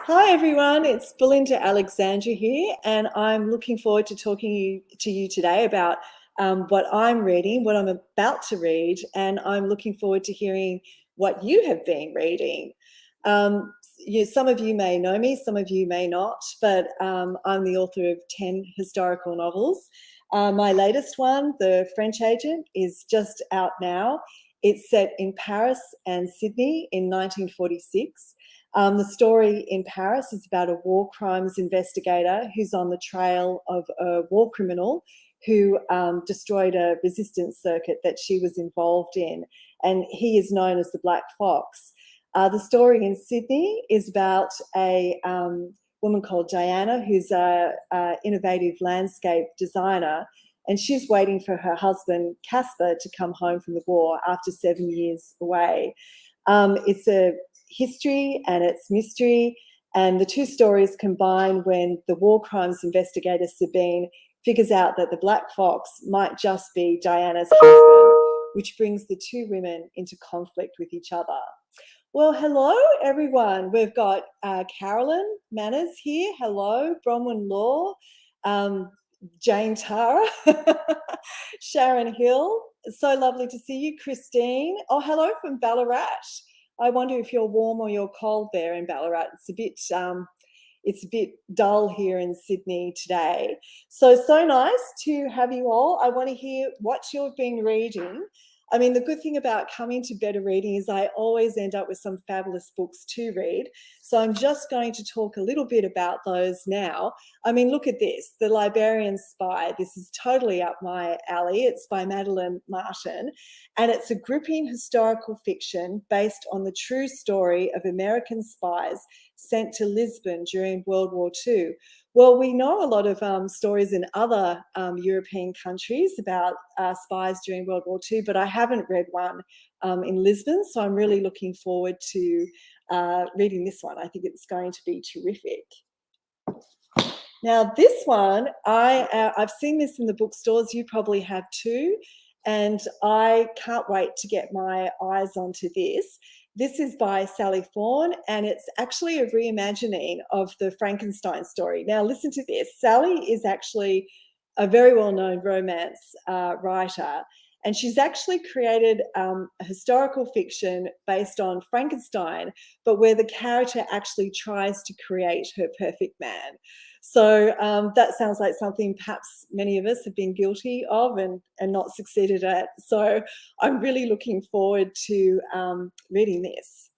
Hi everyone, it's Belinda Alexandra here, and I'm looking forward to talking to you today about what I'm reading, what I'm about to read, and I'm looking forward to hearing what you have been reading. Some of you may know me, some of you may not, but I'm the author of 10 historical novels. My latest one, The French Agent, is just out now. It's set in Paris and Sydney in 1946. The story in Paris is about a war crimes investigator who's on the trail of a war criminal who destroyed a resistance circuit that she was involved in, and he is known as the Black Fox. The story in Sydney is about a woman called Diana, who's an innovative landscape designer, and she's waiting for her husband, Casper, to come home from the war after 7 years away. It's a history and it's mystery, and the two stories combine when the war crimes investigator Sabine figures out that the Black Fox might just be Diana's husband, which brings the two women into conflict with each other. Well, hello everyone. We've got Carolyn Manners here. Hello, Bronwyn Law, Jane Tara, Sharon Hill. So lovely to see you, Christine. Oh, hello from Ballarat. I wonder if you're warm or you're cold there in Ballarat. It's a bit dull here in Sydney today. So nice to have you all. I want to hear what you've been reading. I mean, the good thing about coming to Better Reading is I always end up with some fabulous books to read. So I'm just going to talk a little bit about those now. I mean, look at this, The Liberian Spy. This is totally up my alley. It's by Madeleine Martin, and it's a gripping historical fiction based on the true story of American spies sent to Lisbon during World War II. Well, we know a lot of stories in other European countries about spies during World War II, but I haven't read one in Lisbon, so I'm really looking forward to reading this one. I think it's going to be terrific. Now, this one, I've seen this in the bookstores. You probably have too, and I can't wait to get my eyes onto this. This is by Sally Fawn, and it's actually a reimagining of the Frankenstein story. Now, listen to this. Sally is actually a very well-known romance writer, and she's actually created a historical fiction based on Frankenstein, but where the character actually tries to create her perfect man. So that sounds like something perhaps many of us have been guilty of and not succeeded at. So I'm really looking forward to reading this.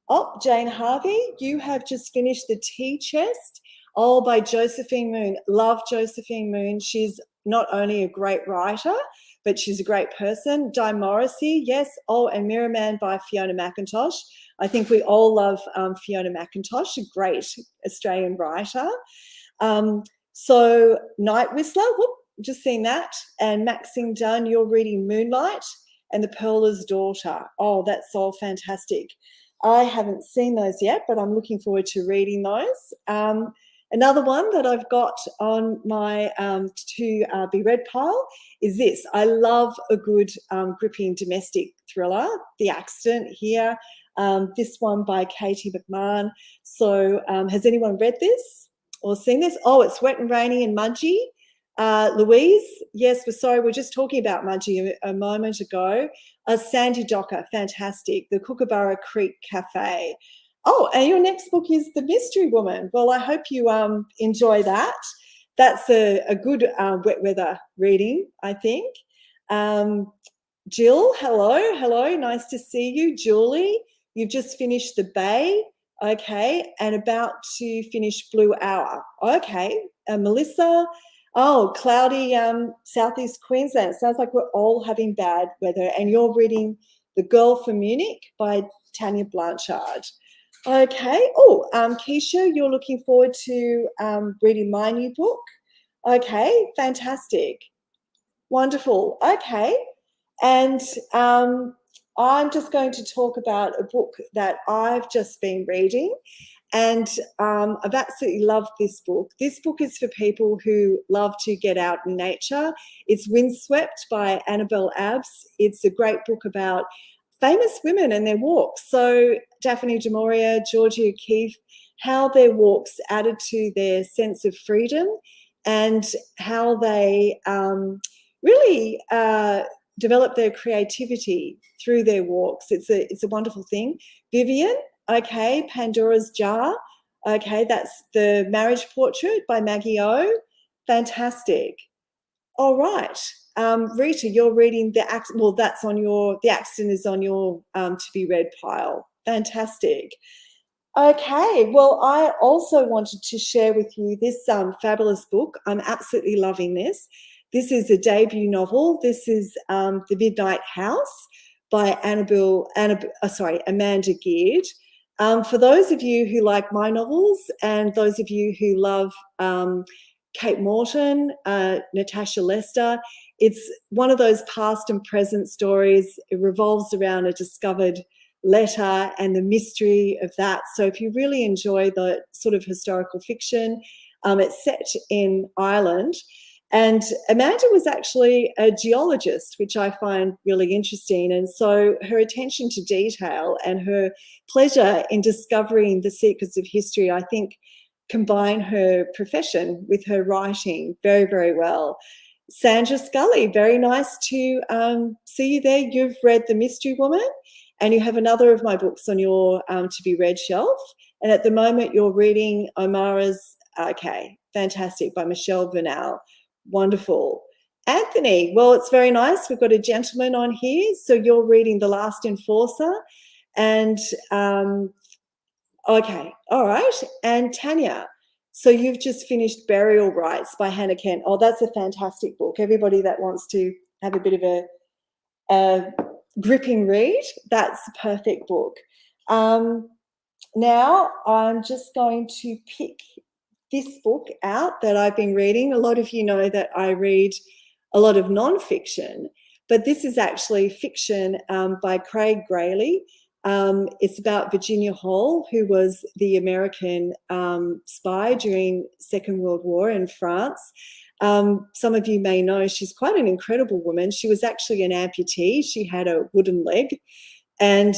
Oh, Jane Harvey, you have just finished The Tea Chest. Oh, by Josephine Moon. Love Josephine Moon. She's not only a great writer, but she's a great person. Di Morrissey, yes. Oh, and Mirror Man by Fiona McIntosh. I think we all love Fiona McIntosh, a great Australian writer. So Night Whistler, whoop, just seen that. And Maxine Dunn, you're reading Moonlight and The Pearler's Daughter. Oh, that's all fantastic. I haven't seen those yet, but I'm looking forward to reading those. Another one that I've got on my to be read pile is this. I love a good gripping domestic thriller, The Accident here. This one by Katie McMahon. So has anyone read this or seen this? Oh, it's Wet and Rainy and Mudgy. Louise, yes, we're just talking about Mudgy a moment ago. Sandy Docker, fantastic. The Kookaburra Creek Cafe. Oh, and your next book is The Mystery Woman. Well, I hope you enjoy that. That's a good wet weather reading, I think. Jill, hello, nice to see you. Julie, you've just finished The Bay, okay, and about to finish Blue Hour. Okay, Melissa, oh, cloudy southeast Queensland. Sounds like we're all having bad weather, and you're reading The Girl from Munich by Tanya Blanchard. Okay. Oh, Keisha, you're looking forward to reading my new book. Okay, fantastic. Wonderful. Okay. And I'm just going to talk about a book that I've just been reading, and I've absolutely loved this book. This book is for people who love to get out in nature. It's Windswept by Annabelle Abbs. It's a great book about famous women and their walks. So Daphne du Maurier, Georgia O'Keeffe, how their walks added to their sense of freedom and how they really develop their creativity through their walks. It's a wonderful thing. Vivian, okay, Pandora's Jar, okay, that's the marriage portrait by Maggie O. Fantastic. All right. Rita, you're reading the accident. Well, that's on the accident is on your to be read pile. Fantastic. Okay, well, I also wanted to share with you this fabulous book. I'm absolutely loving this. This is a debut novel. This is The Midnight House by Amanda Geard. For those of you who like my novels and those of you who love Kate Morton, Natasha Lester, it's one of those past and present stories. It revolves around a discovered letter and the mystery of that. So if you really enjoy the sort of historical fiction, it's set in Ireland. And Amanda was actually a geologist, which I find really interesting. And so her attention to detail and her pleasure in discovering the secrets of history, I think, combine her profession with her writing very, very well. Sandra Scully, very nice to see you there. You've read The Mystery Woman, and you have another of my books on your to be read shelf. And at the moment, you're reading Omara's, okay, fantastic, by Michelle Vernal. Wonderful. Anthony, well, it's very nice. We've got a gentleman on here. So you're reading The Last Enforcer. And okay, all right. And Tanya, so you've just finished Burial Rites by Hannah Kent. Oh, that's a fantastic book. Everybody that wants to have a bit of a gripping read, that's the perfect book. Now I'm just going to pick this book out that I've been reading. A lot of you know that I read a lot of nonfiction, but this is actually fiction by Craig Grayley. It's about Virginia Hall, who was the American spy during Second World War in France. Some of you may know she's quite an incredible woman. She was actually an amputee. She had a wooden leg, and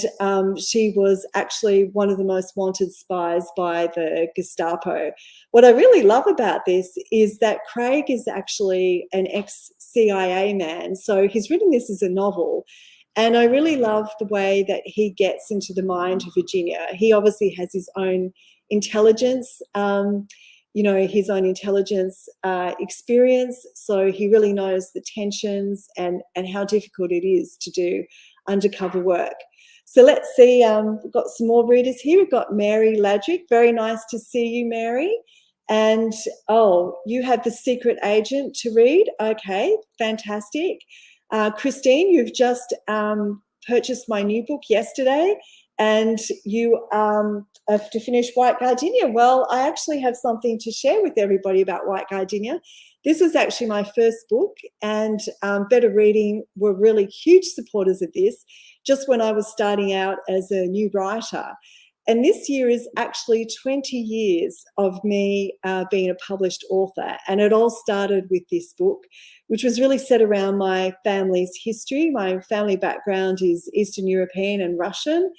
she was actually one of the most wanted spies by the Gestapo. What I really love about this is that Craig is actually an ex-CIA man. So he's written this as a novel. And I really love the way that he gets into the mind of Virginia. He obviously has his own intelligence, his own intelligence experience. So he really knows the tensions and how difficult it is to do undercover work. So let's see, we've got some more readers here. We've got Mary Ladrick. Very nice to see you, Mary. And, oh, you have The Secret Agent to read. Okay, fantastic. Christine, you've just purchased my new book yesterday, and you have to finish White Gardenia. Well, I actually have something to share with everybody about White Gardenia. This was actually my first book, and Better Reading were really huge supporters of this just when I was starting out as a new writer. And this year is actually 20 years of me being a published author. And it all started with this book, which was really set around my family's history. My family background is Eastern European and Russian.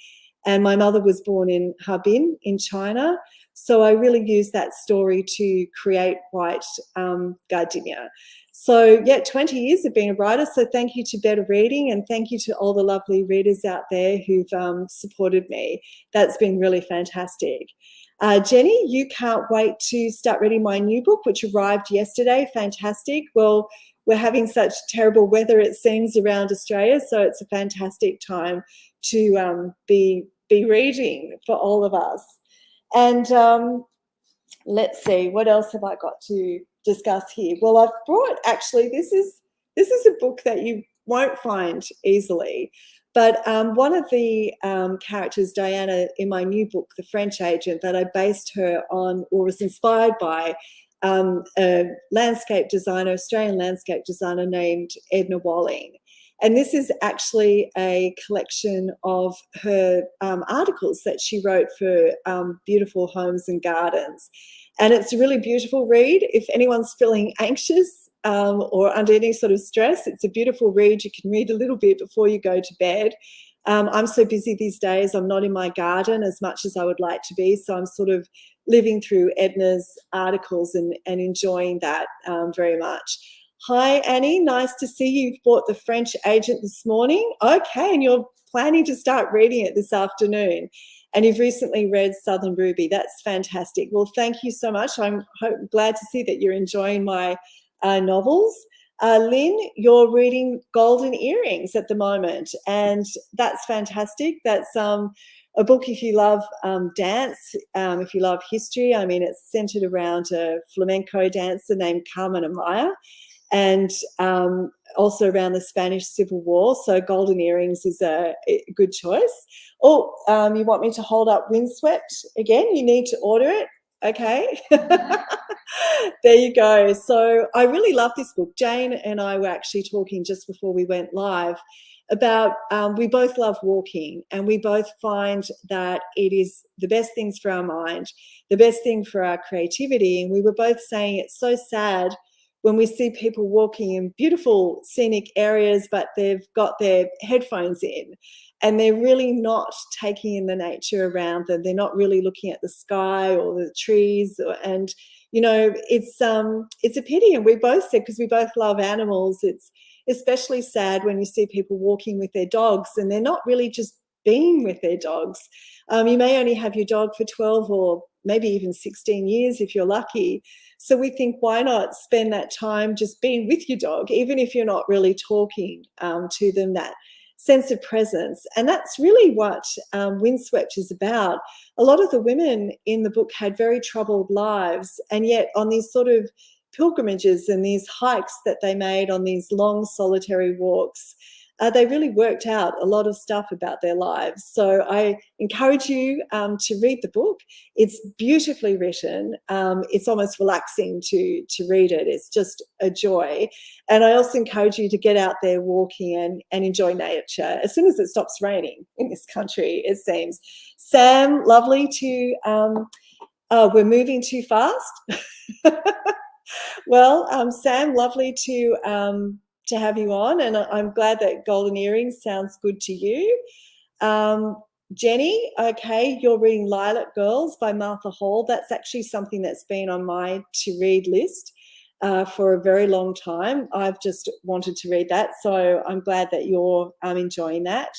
And my mother was born in Harbin in China. So I really used that story to create White Gardenia. So yeah, 20 years of being a writer. So thank you to Better Reading, and thank you to all the lovely readers out there who've supported me. That's been really fantastic. Jenny, you can't wait to start reading my new book, which arrived yesterday. Fantastic. Well, we're having such terrible weather, it seems, around Australia. So it's a fantastic time to be reading for all of us. And let's see, what else have I got to discuss here? Well, I've brought, actually, this is a book that you won't find easily, but one of the characters, Diana, in my new book, The French Agent, that I based her on, or was inspired by, a landscape designer, Australian landscape designer named Edna Walling. And this is actually a collection of her articles that she wrote for Beautiful Homes and Gardens. And it's a really beautiful read. If anyone's feeling anxious or under any sort of stress, it's a beautiful read. You can read a little bit before you go to bed. I'm so busy these days, I'm not in my garden as much as I would like to be, so I'm sort of living through Edna's articles and enjoying that very much. Hi, Annie, nice to see you. You've bought The French Agent this morning. Okay, and you're planning to start reading it this afternoon. And you've recently read Southern Ruby. That's fantastic. Well, thank you so much. I'm glad to see that you're enjoying my novels. Lynn, you're reading Golden Earrings at the moment, and that's fantastic. That's a book if you love dance, if you love history. I mean, it's centered around a flamenco dancer named Carmen Amaya, and also around the Spanish Civil War. So Golden Earrings is a good choice. Oh, you want me to hold up Windswept again? You need to order it. Okay. There you go. So I really love this book. Jane and I were actually talking just before we went live about we both love walking, and we both find that it is the best things for our mind, the best thing for our creativity. And we were both saying it's so sad when we see people walking in beautiful scenic areas, but they've got their headphones in and they're really not taking in the nature around them. They're not really looking at the sky or the trees. And, you know, it's a pity. And we both said, because we both love animals, it's especially sad when you see people walking with their dogs and they're not really just being with their dogs. You may only have your dog for 12 or maybe even 16 years if you're lucky. So we think, why not spend that time just being with your dog, even if you're not really talking to them, that sense of presence. And that's really what Windswept is about. A lot of the women in the book had very troubled lives, and yet on these sort of pilgrimages and these hikes that they made on these long solitary walks, they really worked out a lot of stuff about their lives. So I encourage you to read the book. It's beautifully written. It's almost relaxing to read it. It's just a joy. And I also encourage you to get out there walking and enjoy nature as soon as it stops raining in this country, it seems. Sam, lovely to, we're moving too fast. Well, Sam, lovely to have you on, and I'm glad that Golden Earrings sounds good to you. Jenny, okay, you're reading Lilac Girls by Martha Hall. That's actually something that's been on my to-read list for a very long time. I've just wanted to read that, so I'm glad that you're enjoying that.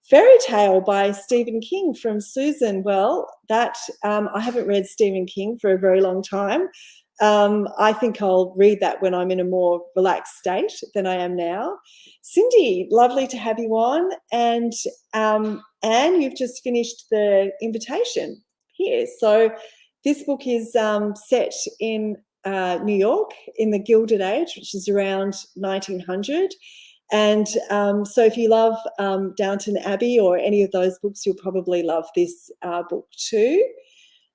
Fairy Tale by Stephen King from Susan. Well, that I haven't read Stephen King for a very long time. I think I'll read that when I'm in a more relaxed state than I am now. Cindy, lovely to have you on. And Anne, you've just finished the invitation here. So this book is set in New York in the Gilded Age, which is around 1900. And so if you love Downton Abbey or any of those books, you'll probably love this book too.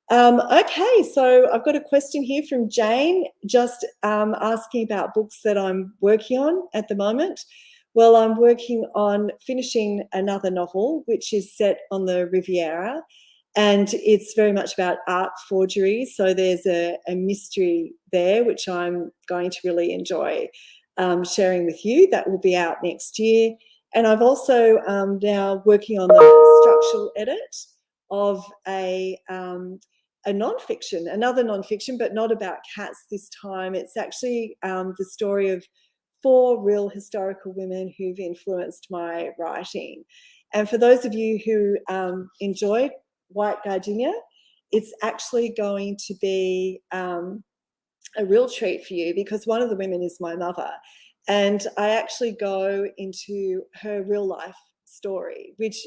Okay, so I've got a question here from Jane, just asking about books that I'm working on at the moment. Well, I'm working on finishing another novel, which is set on the Riviera, and it's very much about art forgery. So there's a mystery there, which I'm going to really enjoy sharing with you. That will be out next year. And I've also now working on the structural edit of another non-fiction, but not about cats this time. It's actually the story of 4 real historical women who've influenced my writing. And for those of you who enjoyed White Gardenia, it's actually going to be a real treat for you, because one of the women is my mother. And I actually go into her real life story, which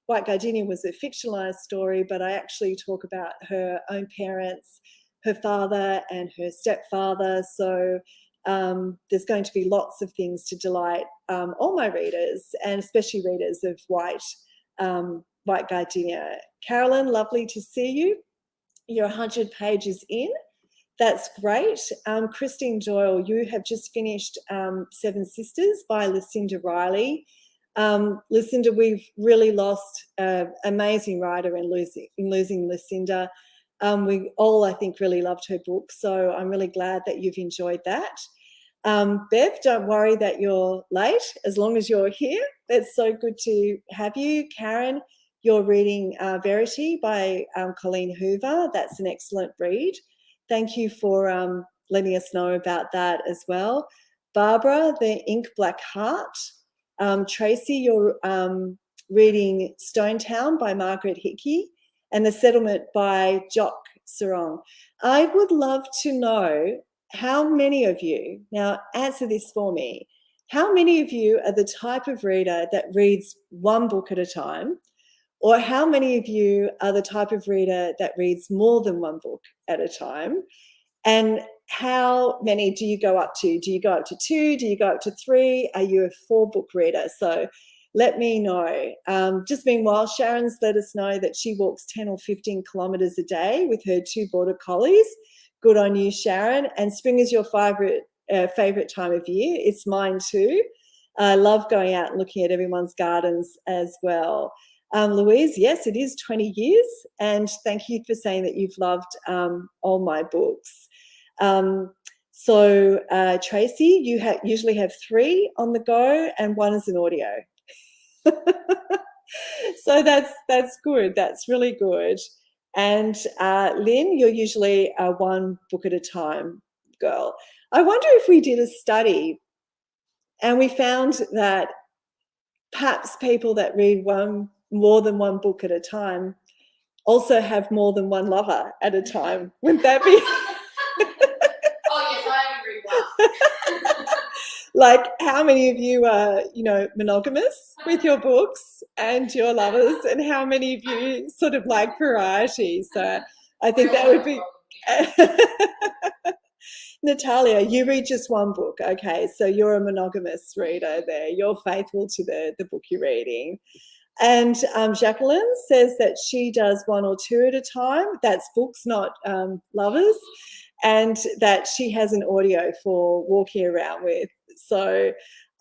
White Gardenia was a fictionalized story, but I actually talk about her own parents, her father and her stepfather. So there's going to be lots of things to delight all my readers, and especially readers of White Gardenia. Carolyn, lovely to see you. You're 100 pages in. That's great. Christine Doyle, you have just finished Seven Sisters by Lucinda Riley. Lucinda, we've really lost an amazing writer in losing Lucinda. We all, I think, really loved her book, so I'm really glad that you've enjoyed that. Bev, don't worry that you're late, as long as you're here. It's so good to have you. Karen, you're reading Verity by Colleen Hoover. That's an excellent read. Thank you for letting us know about that as well. Barbara, The Ink Black Heart. Tracy, you're reading Stonetown by Margaret Hickey and The Settlement by Jock Sarong. I would love to know how many of you, now answer this for me, how many of you are the type of reader that reads one book at a time? Or how many of you are the type of reader that reads more than one book at a time? And how many do you go up to? Do you go up to 2? Do you go up to 3? Are you a 4-book reader? So let me know. Just meanwhile, Sharon's let us know that she walks 10 or 15 kilometres a day with her 2 border collies. Good on you, Sharon. And spring is your favourite time of year. It's mine too. I love going out and looking at everyone's gardens as well. Louise, yes, it is 20 years. And thank you for saying that you've loved all my books. Tracy, you usually have 3 on the go and 1 is an audio. So that's good. That's really good. And Lynn, you're usually a 1 book at a time girl. I wonder if we did a study and we found that perhaps people that read more than 1 book at a time also have more than 1 lover at a time. Wouldn't that be? Oh, yes, I agree. Like, how many of you are, monogamous with your books and your lovers, and how many of you sort of like variety? So I think that would be... Natalia, you read just 1 book. Okay, so you're a monogamous reader there. You're faithful to the book you're reading. And Jacqueline says that she does 1 or 2 at a time. That's books, not lovers. And that she has an audio for walking around with. So,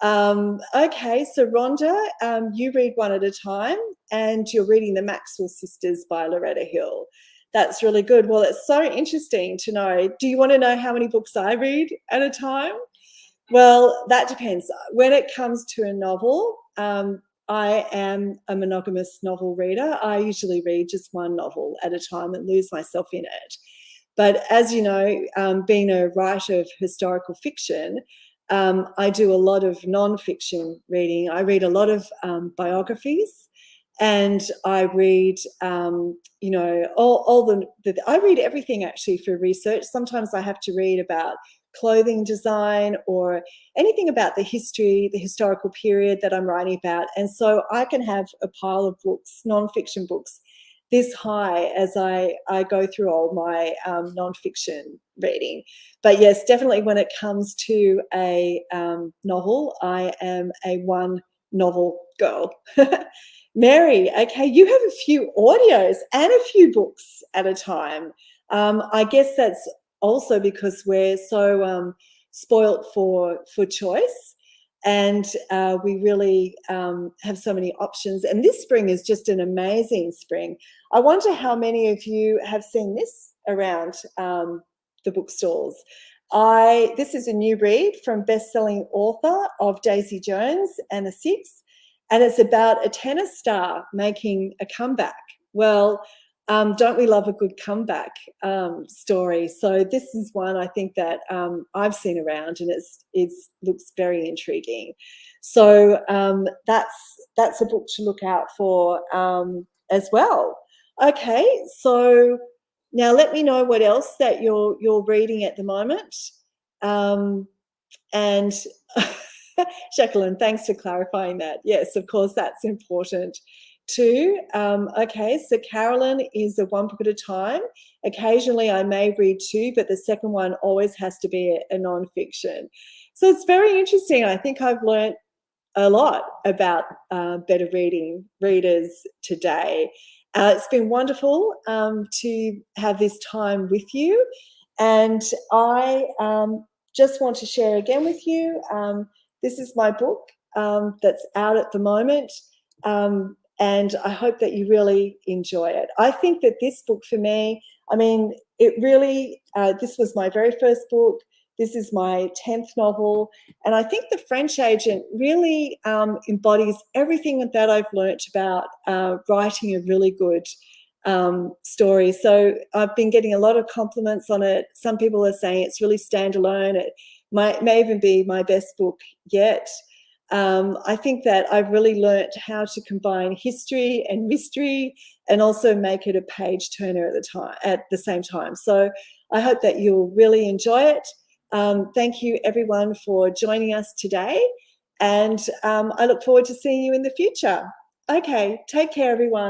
okay, so Rhonda, you read 1 at a time and you're reading The Maxwell Sisters by Loretta Hill. That's really good. Well, it's so interesting to know. Do you want to know how many books I read at a time? Well, that depends. When it comes to a novel, I am a monogamous novel reader. I usually read just 1 novel at a time and lose myself in it. But as you know, being a writer of historical fiction, I do a lot of non-fiction reading. I read a lot of biographies, and I read, I read everything actually for research. Sometimes I have to read about clothing design or anything about the history, the historical period that I'm writing about. And so I can have a pile of books, non-fiction books, this high as I go through all my non-fiction reading. But yes, definitely when it comes to a novel, I am a 1 novel girl. Mary, okay, you have a few audios and a few books at a time. I guess that's also because we're so spoilt for choice, and we really have so many options. And this spring is just an amazing spring. I wonder how many of you have seen this around the bookstores. This is a new read from best-selling author of Daisy Jones and the Six, and it's about a tennis star making a comeback. Well, don't we love a good comeback story? So this is one I think that I've seen around, and it looks very intriguing. So that's a book to look out for as well. Okay, so now let me know what else that you're reading at the moment. And Jacqueline, thanks for clarifying that. Yes, of course, that's important too. Okay, so Carolyn is a 1 book at a time. Occasionally I may read 2, but the second one always has to be a non-fiction. So it's very interesting. I think I've learned a lot about better reading readers today. It's been wonderful to have this time with you. And I just want to share again with you, this is my book that's out at the moment. And I hope that you really enjoy it. I think that this book for me, I mean, it really, this was my very first book. This is my 10th novel, and I think The French Agent really embodies everything that I've learnt about writing a really good story. So I've been getting a lot of compliments on it. Some people are saying it's really standalone. It may even be my best book yet. I think that I've really learnt how to combine history and mystery and also make it a page turner at the same time. So I hope that you'll really enjoy it. Thank you everyone for joining us today, and I look forward to seeing you in the future. Okay, take care everyone.